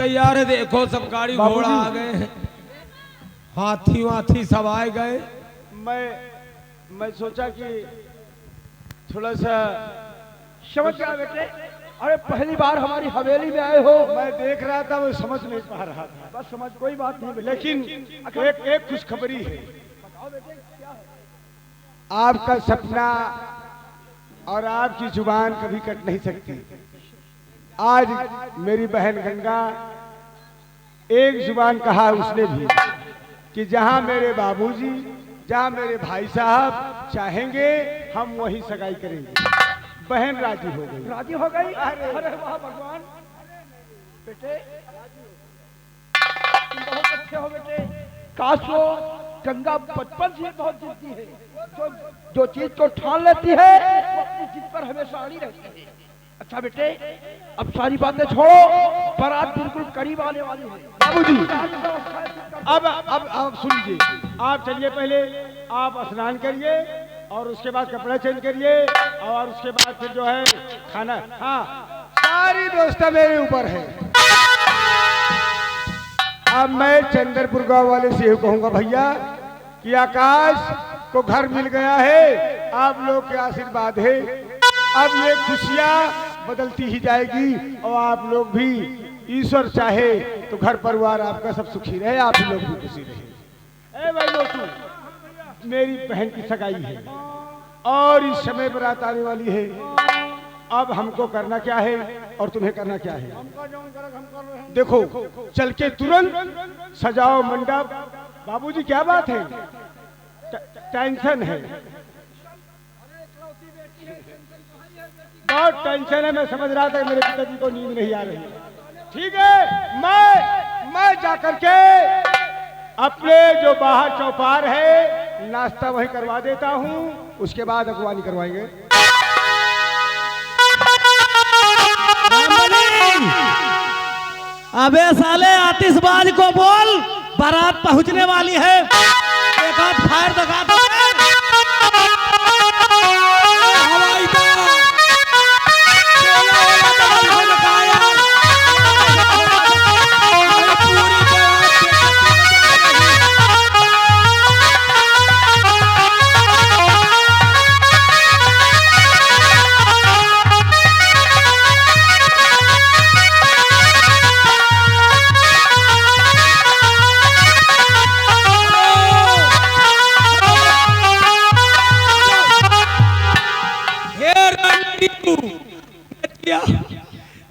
तैयार है। देखो सब गाड़ी घोड़ा आ गए हैं, हाथी वाथी सब आए गए। मैं सोचा कि थोड़ा सा समझ गया बेटे। अरे पहली बार हमारी हवेली में आए हो। मैं देख रहा था, वो समझ नहीं पा रहा था। बस समझ कोई बात नहीं बेटे। लेकिन एक खुशखबरी है। बताओ बेटे क्या है? आपका सपना और आपकी जुबान कभी कट नहीं सकती। आज मेरी बहन गंगा एक जुबान कहा उसने भी कि जहां मेरे बाबूजी, जहां मेरे भाई साहब चाहेंगे हम वही सगाई करेंगे। बहन राजी हो गई। राजी हो गई? अरे वाह भगवान। बेटे तुम बहुत अच्छे हो बेटे। काशो गंगा बचपन से बहुत जिद्दी है। जो चीज को ठान लेती है वो अपनी जिद पर हमेशा अड़ी रहती है। अच्छा बेटे अब सारी बातें छोड़ो, बारात बिल्कुल करीब आने वाली है। बाबूजी अब सुन लीजिए, आप चलिए, पहले आप स्नान करिए और उसके बाद कपड़ा चेंज करिए और उसके बाद फिर जो है खाना। हाँ, सारी व्यवस्था मेरे ऊपर है। अब मैं चंद्रपुर गांव वाले से यही कहूंगा भैया कि आकाश को घर मिल गया है, आप लोग के आशीर्वाद है। अब ये खुशियां बदलती ही जाएगी और आप लोग भी, ईश्वर चाहे तो घर परिवार आपका सब सुखी रहे, आप लोग भी खुशी रहे। भाई लोग, मेरी बहन की सगाई है और इस समय बारात आने वाली है। अब हमको करना क्या है और तुम्हें करना क्या है? देखो, चल के तुरंत सजाओ मंडप। बाबूजी क्या बात है? टेंशन है, बहुत टेंशन है। मैं समझ रहा था कि मेरे पिताजी को नींद नहीं आ रही। ठीक है, मैं जाकर के अपने जो बाहर चौपार है नाश्ता वहीं करवा देता हूँ, उसके बाद अगवानी करवाएंगे। अबे साले आतिशबाज को बोल, बारात पहुंचने वाली है। एक हाथ फायर दिखा दो। हवाई जहाज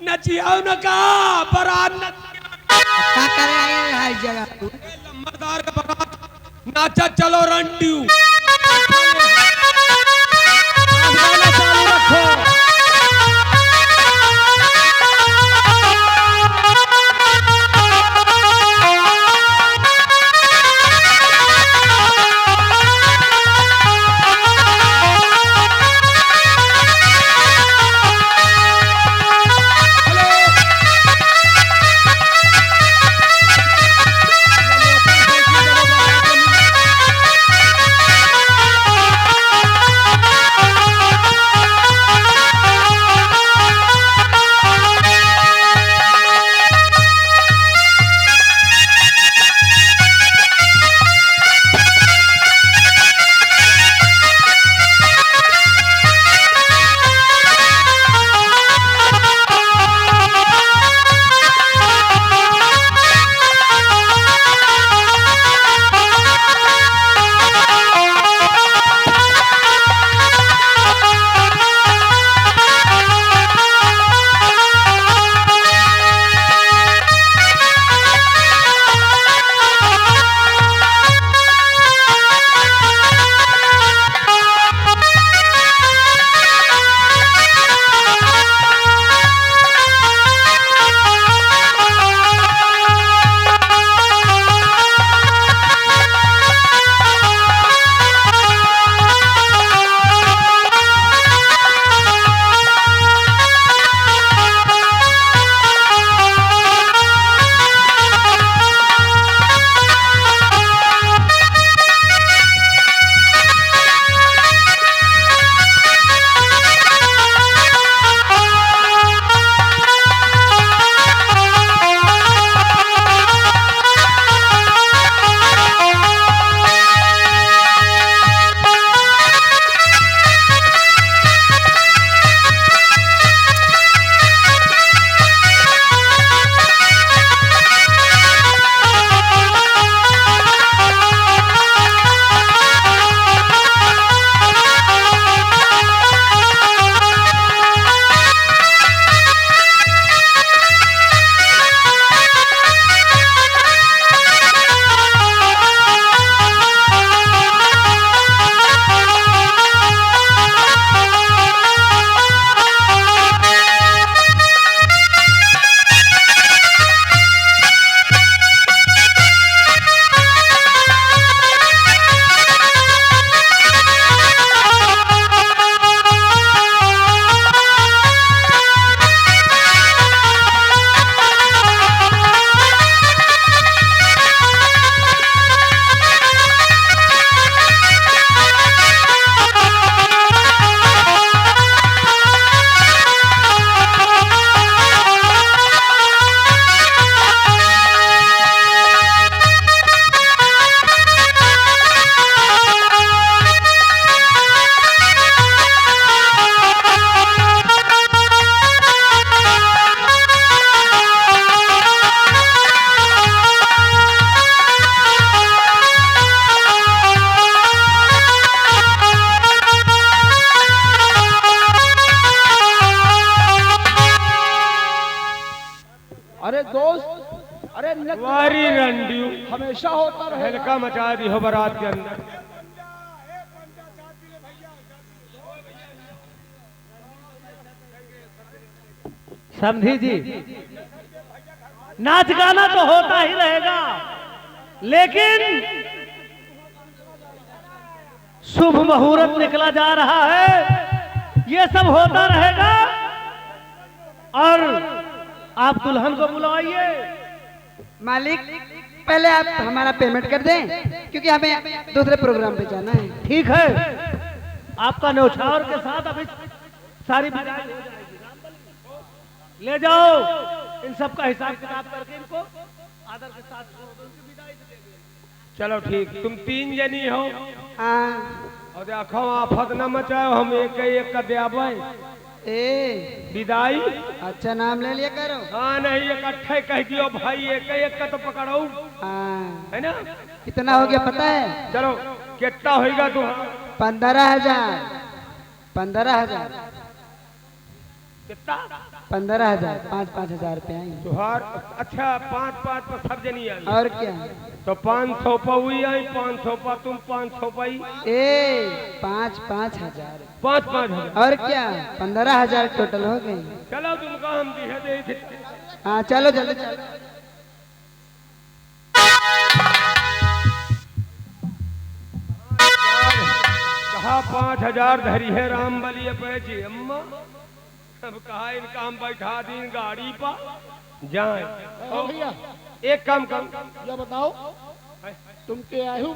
नचियाओ न का बरात क्या करे आए हर जगह तू? लंबरदार का बरात नाचा चलो रंडियो। चालू रखो। अरे नक वारी रंडियो हमेशा होता रहेगा। हल्का मचा दी हो बारात के अंदर। समझी जी, नाच गाना तो होता ही रहेगा, लेकिन शुभ मुहूर्त निकला जा रहा है, ये सब होता रहेगा। और आप दुल्हन को बुलवाइए। मालिक पहले आप हमारा पेमेंट कर दें, क्योंकि हमें दूसरे प्रोग्राम पे जाना है। ठीक है, आपका न्यौछावर के साथ अभी सारी विदाई हो जाएगी। ले जाओ इन सब का हिसाब किताब करके इनको आदर के साथ उनकी विदाई दे देंगे। चलो ठीक, तुम 3 जनी हो हाँ और देखो आफत न मचाओ, हम एक का देबै ए विदाई। अच्छा नाम ले लिया करो। हाँ नहीं इकट्ठे कह दियो भाई, एक का तो पकड़ो हाँ है ना। कितना हो गया पता है? चलो कितना होगा तू? 15,000 15,000 कितना? 15,000 5-5 हजार रुपये आएंगे। तुहार अच्छा 5-5 पर सब जनी आई और क्या? तो 500 पर हुई आई, 500 पर तुम 500 पाई, ए 5-5 हजार 5-5 हजार। और क्या 15,000 टोटल हो गए। चलो तुमका हम दिहे दे थे। हाँ चलो जल्दी चलो। कहा 5,000 धरी है राम बलिए पे जी अम्मा। अब कहा इनका हम बैठा दी गाड़ी पर जाए। भैया एक काम कर, ये बताओ, तुम के आयु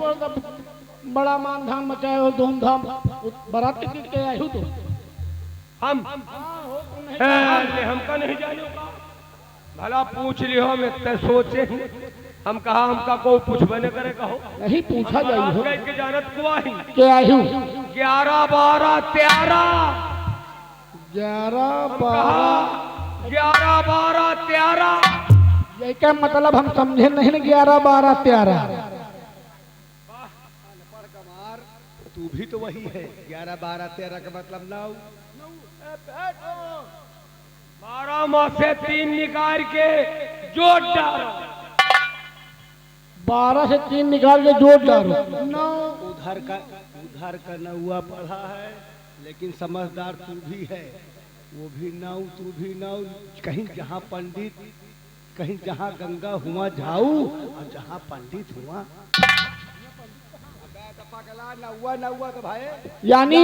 बड़ा मान धान मचाए हो, धूमधाम बारात के आयु तुम। हम हमका नहीं जानो का भला पूछ लियो, हम इतने सोचे ही। हम कहा हमका को पूछबे न करे कहो। नहीं पूछा जाइए कह के जानत कुआ ही के आयु 11 12 13 11 12 11 12 13। ये क्या मतलब हम समझे नहीं ना 11 12 13। तू भी तो वही है 11 12 13 का मतलब 9। 12 माह से 3 निकाल के जोड़ डालो। 12 से 3 निकाल के जोड़ डालो 9। उधर का नौआ पढ़ा है, लेकिन समझदार तू भी है। वो भी 9 तू भी 9। कहीं जहाँ पंडित, कहीं जहाँ गंगा हुआ झाऊ और जहाँ पंडित हुआ नौआ तो भाई। यानी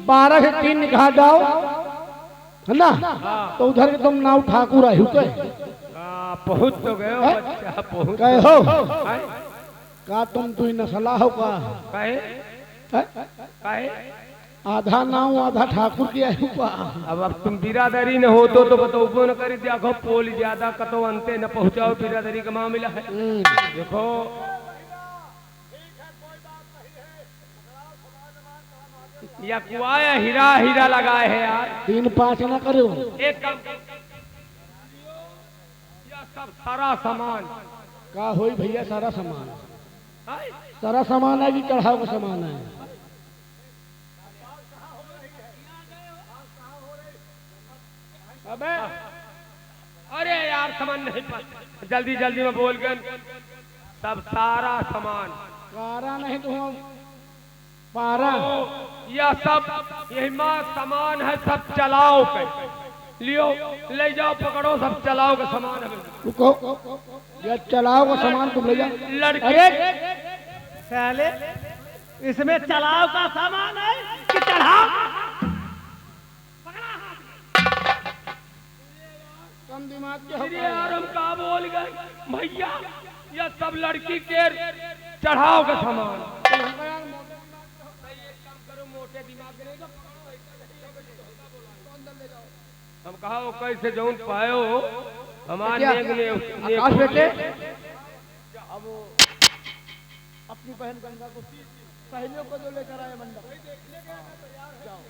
12 से 3 निकाल जाओ है ना, तो उधर के तुम नाव ठाकुर आयु के पहुंच तो गए हो बच्चा, पहुंच कहे हो हैं? का तुम तू नसला हो का कहे है? कहे आधा नाव आधा ठाकुर की आयु का। अब तुम बिरादरी न हो तो बतौबो न करी। देखो पोल ज्यादा कतो अंते न पहुंचाओ, बिरादरी का मामला है। देखो या कुआया हीरा हीरा लगाए है यार। 3-5 ना करो। एक काम या सब सारा सामान का होई भैया सारा सामान? है? सारा सामान है कि चढ़ाव का सामान है? अबे अरे यार सामान नहीं पता, जल्दी जल्दी में बोल गए। सब सारा सामान कारा नहीं तो हम 12 यह सब यही माँ सामान है, सब चलाओ के लियो, ले जाओ पकड़ो, सब चलाओ का सामान है। रुको, ये चलाओ का सामान तुम ले जाओ। लड़की अरे पहले इसमें चलाव का सामान है कि चढ़ाव? कम दिमाग के हो अरे यार हम का बोल गए भैया, यह सब लड़की के चढ़ाओ का सामान। हम कहा वो कैसे जौन पायो हमारे आकाश बेटे, अब अपनी बहन गंगा को सहेलियों को जो लेकर आए मंडप जाओ।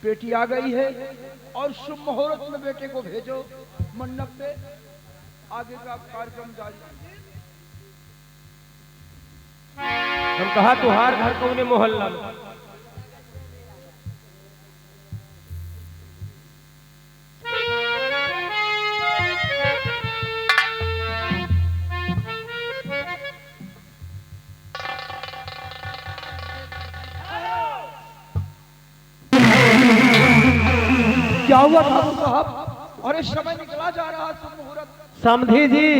बेटी आ गई है और शुभ मुहूर्त में बेटे को भेजो मंडप पे। आगे का कार्यक्रम जारी। हम कहा तुहार घर कौन मोहल्ला में? क्या हुआ ठाकुर साहब? और इस समय निकला जा रहा शुभ मुहूर्त। समधी जी,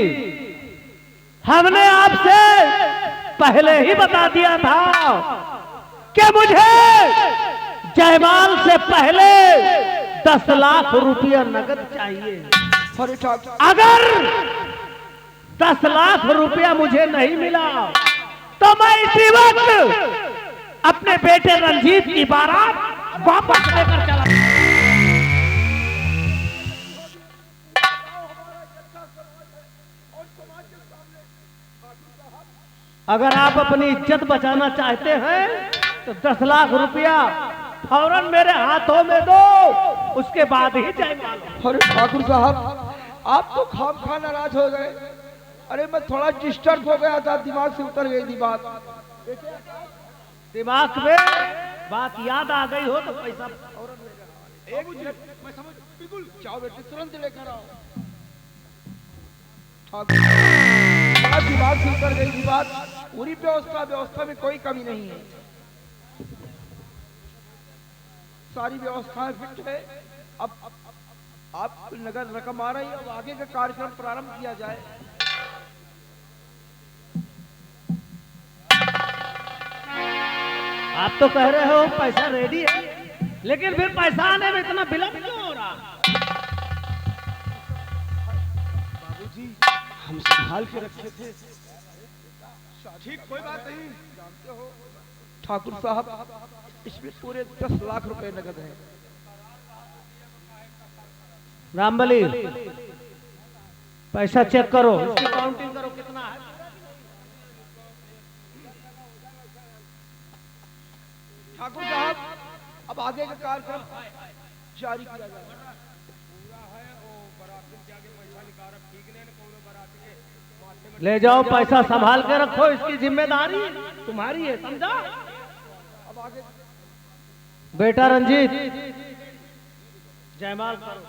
हमने आपसे पहले ही बता दिया था कि मुझे जयमाल से पहले 10 लाख रुपया नगद चाहिए। अरे ठाकुर, अगर 10 लाख रुपया मुझे नहीं मिला तो मैं इसी वक्त अपने बेटे रंजीत की बारात वापस लेकर चला। अगर आप अपनी इज्जत बचाना चाहते हैं तो 10 लाख रुपया फौरन मेरे हाथों में दो, उसके बाद ही जयमाल। अरे ठाकुर साहब, आप तो खाम खा नाराज हो गए। अरे मैं थोड़ा डिस्टर्ब हो गया था, दिमाग से उतर गई थी बात। दिमाग में बात याद आ गई हो तो पैसा फौरन ले जाओ। एक मिनट, मैं समझ बिल्कुल। जाओ बेटे, तुरंत लेकर आओ। ठाकुर, बड़ा दिमाग से उतर गई थी बात। पूरी व्यवस्था में कोई कमी नहीं है। सारी व्यवस्थाएं फिट है। अब आप नगद रकम आ रही है, अब आगे का कार्यक्रम प्रारंभ किया जाए। आप तो कह रहे हो पैसा रेडी है, लेकिन फिर पैसा आने में इतना विलंब क्यों हो रहा? बाबूजी, हम संभाल के रखे थे। ठीक, कोई बात नहीं। जानते हो ठाकुर साहब, इसमें पूरे 10 लाख रुपए नगद है। रामबली, पैसा चेक करो, इसकी काउंटिंग करो कितना है। ठाकुर साहब, अब आगे का कार्यक्रम जारी किया जाए। ले जाओ, पैसा संभाल के रखो, इसकी जिम्मेदारी तुम्हारी है, समझा? अब आगे बेटा रंजीत, जयमाल करो।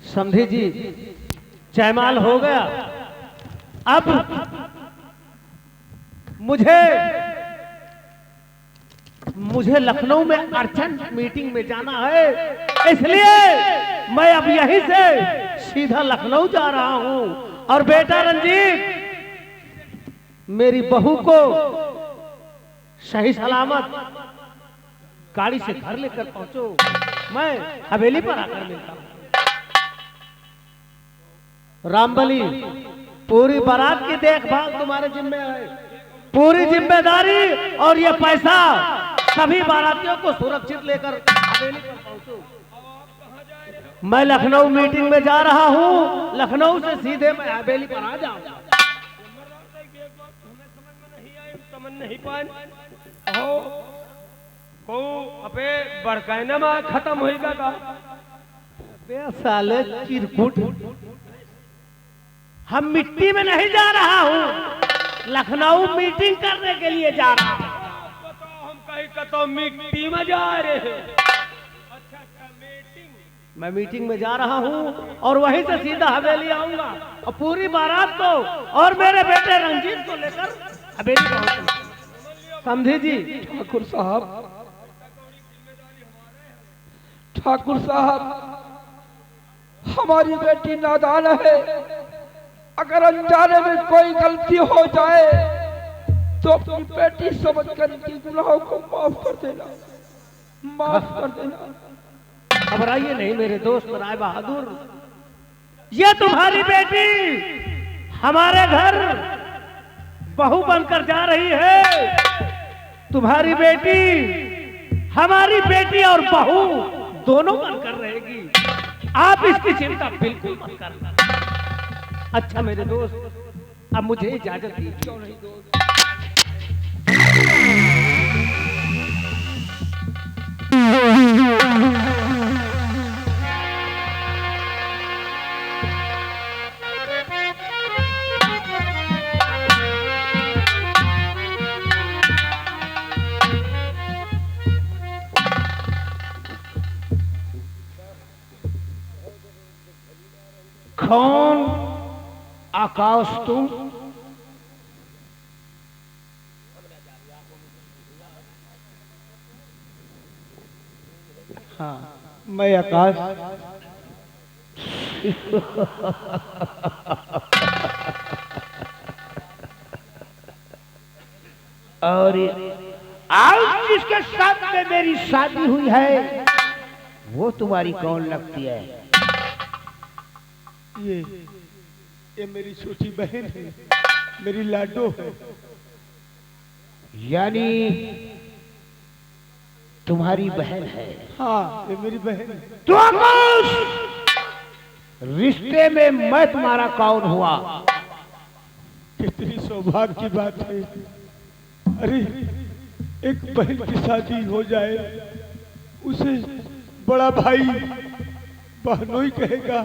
समझी जी, जयमाल हो गया। अब मुझे लखनऊ में अर्जेंट मीटिंग में जाना है, इसलिए मैं अब यहीं से सीधा लखनऊ जा रहा हूं। और बेटा रंजीत, मेरी बहू को सही सलामत गाड़ी से घर लेकर पहुंचो, मैं हवेली पर आकर मिलता हूं। रामबली, पूरी बारात की देखभाल तुम्हारे जिम्मे है, पूरी जिम्मेदारी। और ये पैसा सभी बारातियों को सुरक्षित लेकर हवेली पर पहुंचो। मैं लखनऊ मीटिंग में जा रहा हूं, लखनऊ से सीधे मैं हवेली पर आ जाऊंगा। समझ नहीं पान को अबे बड़काना में खत्म होएगा का? बे साले चिरकुट, हम मिट्टी में नहीं जा रहा हूं, लखनऊ मीटिंग करने के लिए जा रहा हूं। बताओ, हम कहीं का तो मिट्टी में जा रहे हैं। अच्छा, मीटिंग? मैं मीटिंग में जा रहा हूं और वहीं से सीधा हवेली आऊंगा और पूरी बारात को और मेरे बेटे रंजीत को लेकर हवेली पहुंचूंगा। समझे जी? ठाकुर साहब, ठाकुर साहब, हमारी बेटी नादान है, अगर अनजाने में कोई गलती हो जाए तो अपनी बेटी समझकर इनके गुनाहों को माफ कर देना, माफ कर देना। घबराइए नहीं मेरे दोस्त राय बहादुर, ये तुम्हारी बेटी हमारे घर बहू बनकर जा रही है। तुम्हारी बेटी हमारी बेटी और बहू दोनों बनकर रहेगी। आप इसकी चिंता बिल्कुल मत करना। अच्छा मेरे दोस्त, अब मुझे इजाजत दीजिए। क्यों नहीं दोस्त? कौन आकाश तुम? हाँ, मैं आकाश। और आज जिसके साथ में मेरी शादी हुई है वो तुम्हारी कौन लगती है? ये मेरी छोटी बहन है, मेरी लाडो है। यानी तुम्हारी बहन है? हाँ, ये मेरी बहन है। तो आकाश, रिश्ते में मैं तुम्हारा कौन हुआ? कितनी सौभाग्य की बात है। अरे, एक बहन की शादी हो जाए, उसे बड़ा भाई बहनोई कहेगा,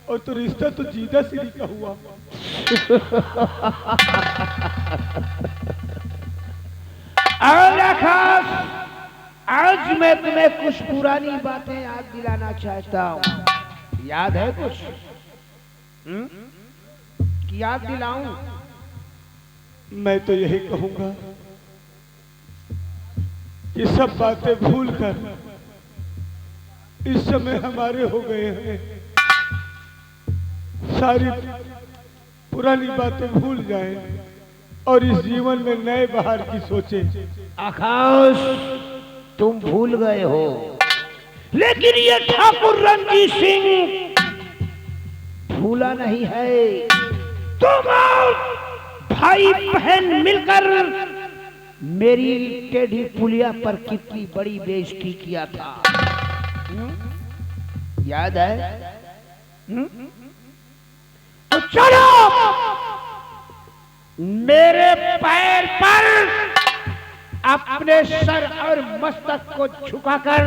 और तो रिश्ता तो जीदा सीरी का हुआ। और आकाश, आज मैं तुम्हें कुछ पुरानी बातें याद दिलाना चाहता हूँ। याद है कुछ? कि याद दिलाऊं? मैं तो यही कहूंगा कि सब बातें भूलकर इस समय हमारे हो गए हैं। सारी पुरानी बातें भूल जाएं और इस जीवन में नए बहार की सोचें। आकाश, तुम भूल गए हो, लेकिन ये ठाकुर रणजीत सिंह भूला नहीं है। तुम और भाई बहन मिलकर मेरी टेढ़ी पुलिया पर कितनी बड़ी बेइज्जती किया था, याद है? तो चलो मेरे पैर पर अपने सर और मस्तक को झुकाकर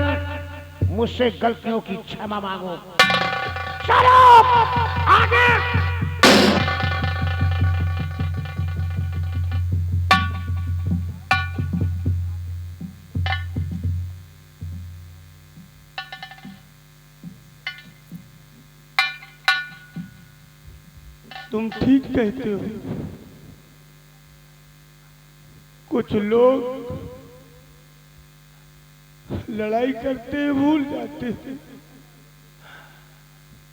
मुझसे गलतियों की क्षमा मांगो। चलो आगे। तुम ठीक कहते हो। कुछ लोग लड़ाई करते हैं, भूल जाते हैं।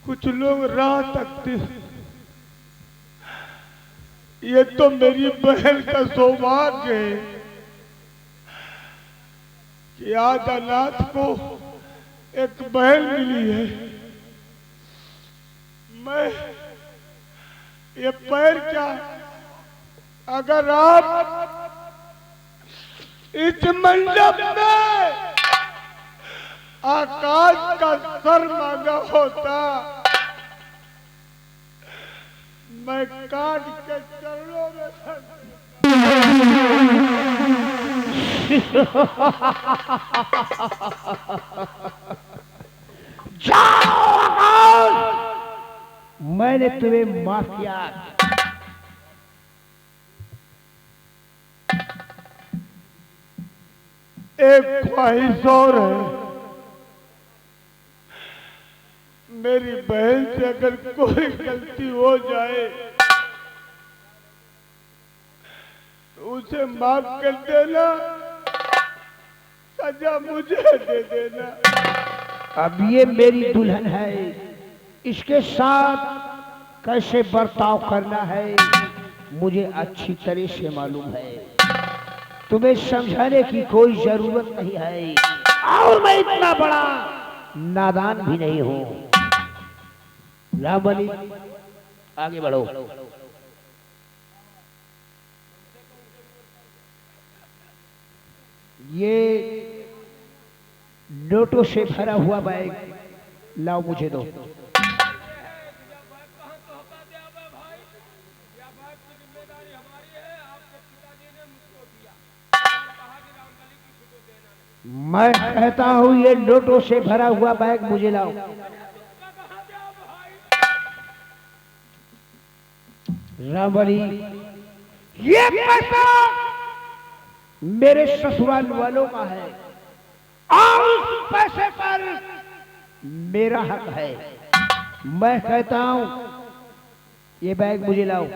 कुछ लोग राह तकते हैं। ये तो मेरी बहन का सौभाग्य है कि आज अनाथ को एक बहन मिली है। मैं ये पैर क्या, अगर आप इस मंडप में आकाश का सर मांगा होता, मैं काट के चरणों में जाओ आकाश, मैंने तुम्हें माफ किया। एक ख्वाहिश और है। मेरी बहन से अगर कोई गलती हो जाए तो उसे माफ कर देना, सजा मुझे दे देना। अब ये मेरी दुल्हन है, इसके साथ कैसे बर्ताव करना है मुझे अच्छी तरह से मालूम है। तुम्हें समझाने की कोई जरूरत नहीं है, और मैं इतना बड़ा नादान भी नहीं हूं। रामबली आगे बढ़ो। ये नोटों से भरा हुआ बैग लाओ, मुझे दो। मैं कहता हूं ये नोटों से भरा हुआ बैग मुझे लाओ। रामबली, ये पैसा मेरे ससुराल वालों का है और उस पैसे पर मेरा हक है। मैं कहता हूं ये बैग मुझे लाओ।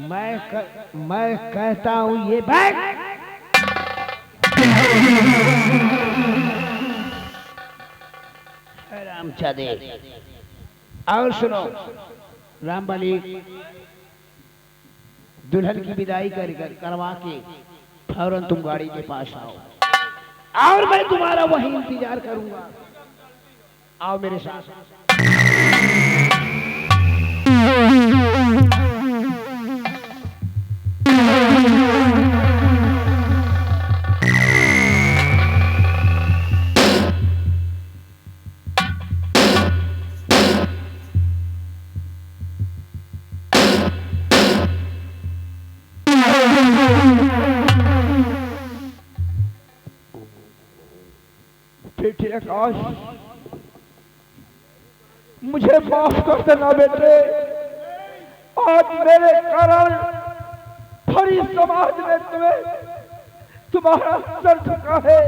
मैं कहता हूं ये बैग रामचादे। और सुनो रामबली, दुल्हन की विदाई करवा के फौरन तुम गाड़ी के पास आओ और मैं तुम्हारा वहीं इंतजार करूंगा। आओ मेरे साथ। बेटे आकाश, मुझे माफ कर देना बेटे। आज मेरे कारण भरी समाज ने तुम्हारा सर झुका है।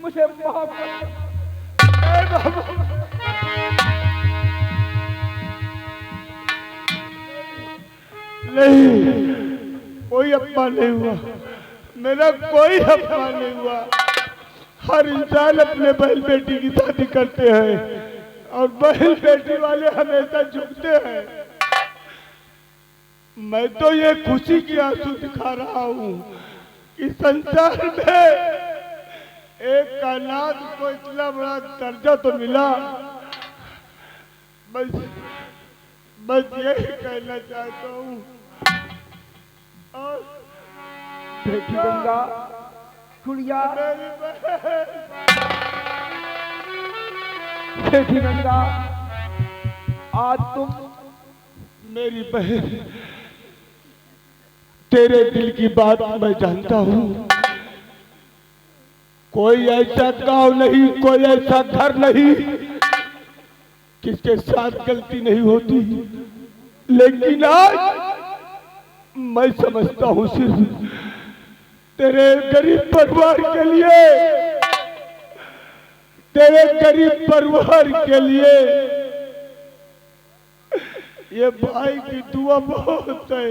मुझे माफ कर। नहीं, कोई अपमान नहीं हुआ, मेरा कोई अपमान नहीं हुआ। हर इंसान अपने बहन बेटी की शादी करते हैं और बहन बेटी वाले हमेशा झुकते हैं। मैं तो ये खुशी की आंसू दिखा रहा हूँ कि संसार में एक अनाथ को इतना बड़ा दर्जा तो मिला। बस यही कहना चाहता हूँ। और बेटी गंगा, गुड़िया, बेटी गंगा, आज तुम मेरी बहन, तेरे दिल की बात मैं जानता हूँ। कोई ऐसा गांव नहीं, कोई ऐसा घर नहीं जिसके साथ गलती नहीं होती, लेकिन आज मैं समझता हूँ सिर्फ तेरे गरीब परिवार के लिए, तेरे गरीब परिवार के लिए ये भाई की दुआ बहुत है।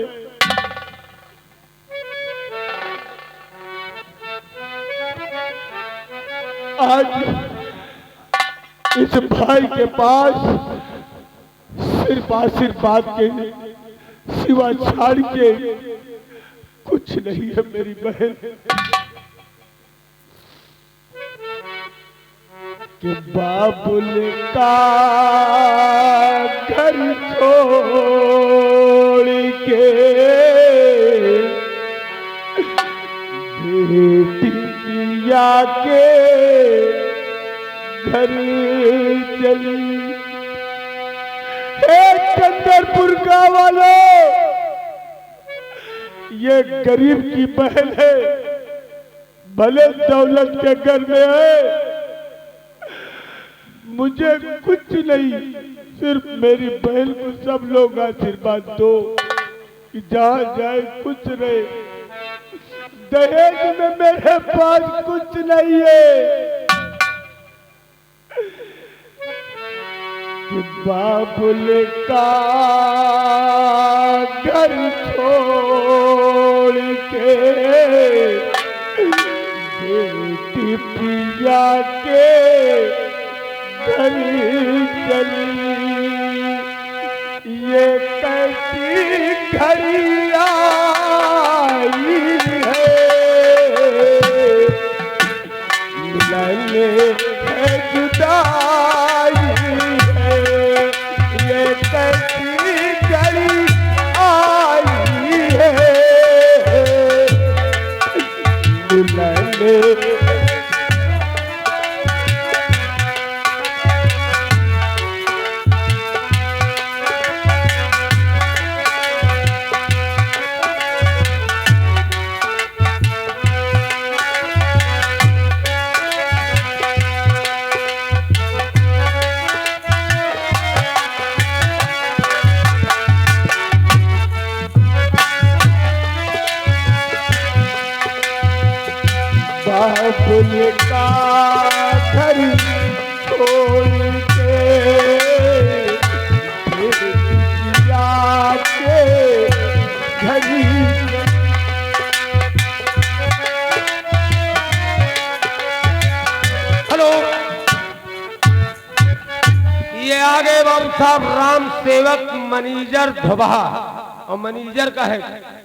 आज इस भाई के पास सिर्फ आशीर्वाद के सिवा छाड़ के कुछ नहीं है। मेरी बहन कि बाबुल का घर छोड़ के बेटी पिया के घर चली। हे चंद्रपुर का वालों, ये गरीब की बहन है, भले दौलत के घर में है, मुझे कुछ नहीं, सिर्फ मेरी बहन को सब लोग आशीर्वाद दो कि जहाँ जाए कुछ रहे। दहेज में मेरे पास कुछ नहीं है कि बाबुल का घर छोड़ के बेटी पिया के घड़ी चली, ये कैसी घड़ी आई है, मिलने है जुदाई है, ये कैसी घड़ी आई है, मिलने बाबुल का घर छोड़ के फिर जिया के घड़ी, हेलो, ये आगे बाबू साहब राम सेवक मैनेजर धोबा, और मैनेजर का है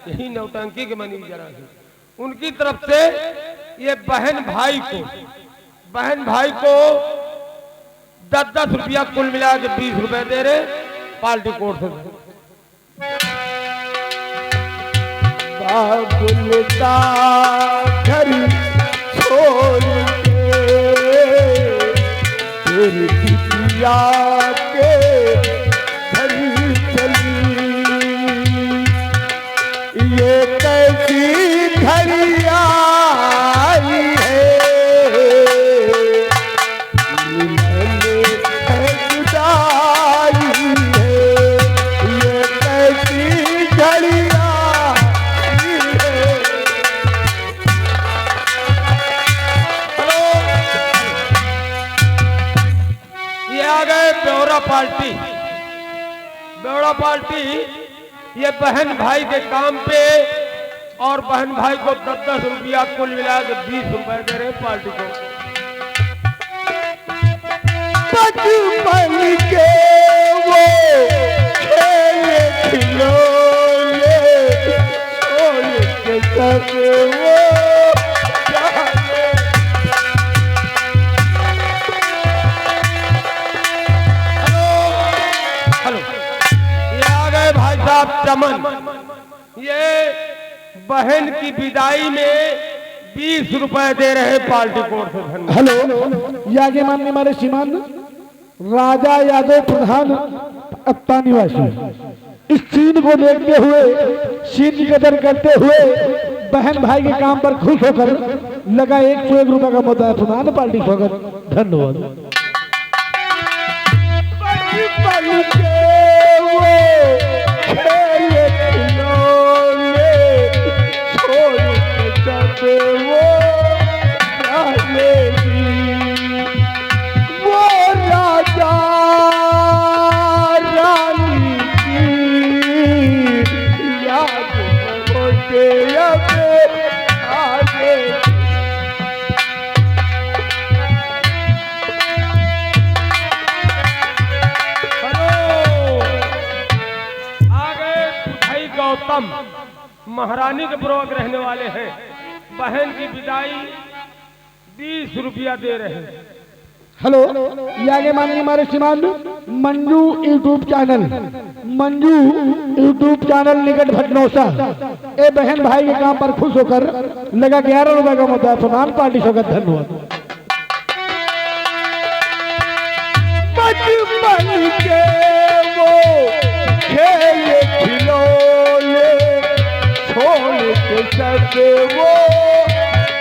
यही नौटंकी के मैनेजर है, उनकी तरफ से ये बहन भाई को 10-10 रुपया कुल मिला के 20 रुपए दे रहे पार्टी कोर्ट से। बाबुल का घर छोड़ के फिर जिया के घड़ी चली, ये कैसी घड़ी आई है, मिलने है जुदाई है, ये कैसी घड़ी आई है। हेलो, ये आ गए बेवड़ा पार्टी, ये बहन भाई के काम पे, और बहन भाई को 10-10 रुपया कुल मिला के 20 रुपए दे रहे पार्टी को। बचपन के वो खेले खिलौने छोड़ के सब वो जाने। हेलो, ये आ गए भाई साहब चमन, ये बहन की विदाई में 20 रुपए दे रहे पार्टी कोर्ट से। धन्यवाद। हेलो, ये आगे माननीय हमारे श्रीमान राजा यादव प्रधान अत्ता निवासी, इस सीन को देखते हुए, सीन की कदर करते हुए, बहन भाई के काम पर खुश होकर लगा 101 रुपए का मुद्दा प्रधान पार्टी स्वागत। धन्यवाद। महारानी के पूर्वक रहने वाले हैं, बहन की विदाई 20 रुपया दे रहे हैं। हेलो, ये आगे माननीय हमारे श्रीमान मंजू यूट्यूब चैनल निकट भटनौसा, ए बहन भाई के काम पर खुश होकर लगा 11 रुपए का मुद्दा प्रधान पार्टी स्वागत। धन्यवाद। बचपन के वो खेले खिलौने छोड़ के सब वो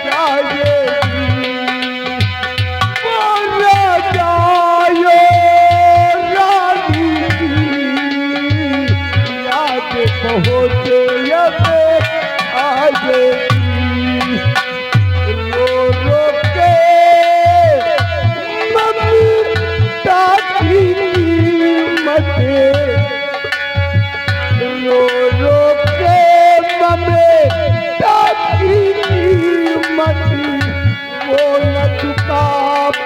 जाएगी, वो राजाओ रानी की याद पहुँचे अब आएगी, रो रो के ममता की मते, रो रो के ममता की मती वो न चुका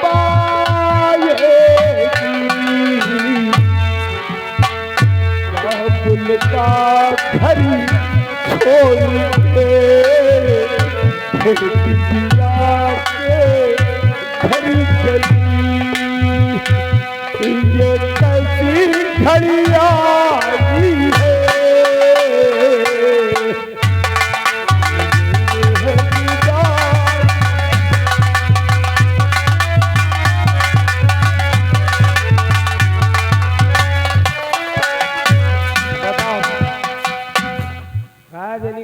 पाए। पिया के घर चली ये कैसी घड़ी आई है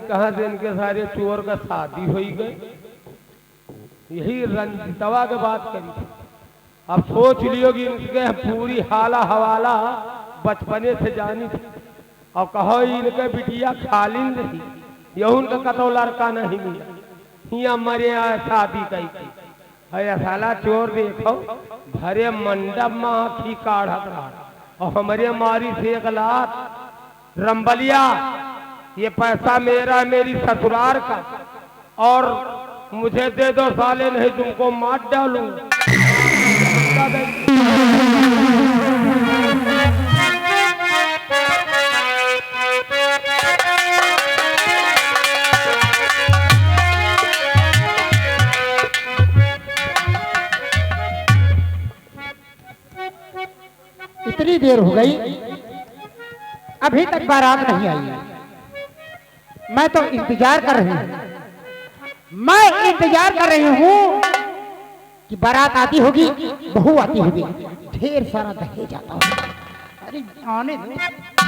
कहाँ से इनके सारे चोर का शादी हो गए। यही रंजितवा के बात करी। अब सोच लियो कि इनके पूरी हाला हवाला बचपने से जानी थी। और कहो इनके बिटिया खाली रही, यह उनका कतो लड़का नहीं मिला, यहाँ मरे यहाँ शादी कही अरे साला चोर देखो भरे मंडप में आखी काढ़त रहा और हमारे मारी से 1 लाख रंबलिया। ये पैसा मेरा मेरी ससुराल का और मुझे दे दो साले, नहीं तुमको मार डालूं। इतनी देर हो गई अभी तक बारात नहीं आई है। मैं तो इंतजार कर रही हूँ, मैं इंतजार कर रही हूँ कि बारात आती होगी, बहू आती होगी, ढेर सारा दहेज आता होगा। अरे आने दो।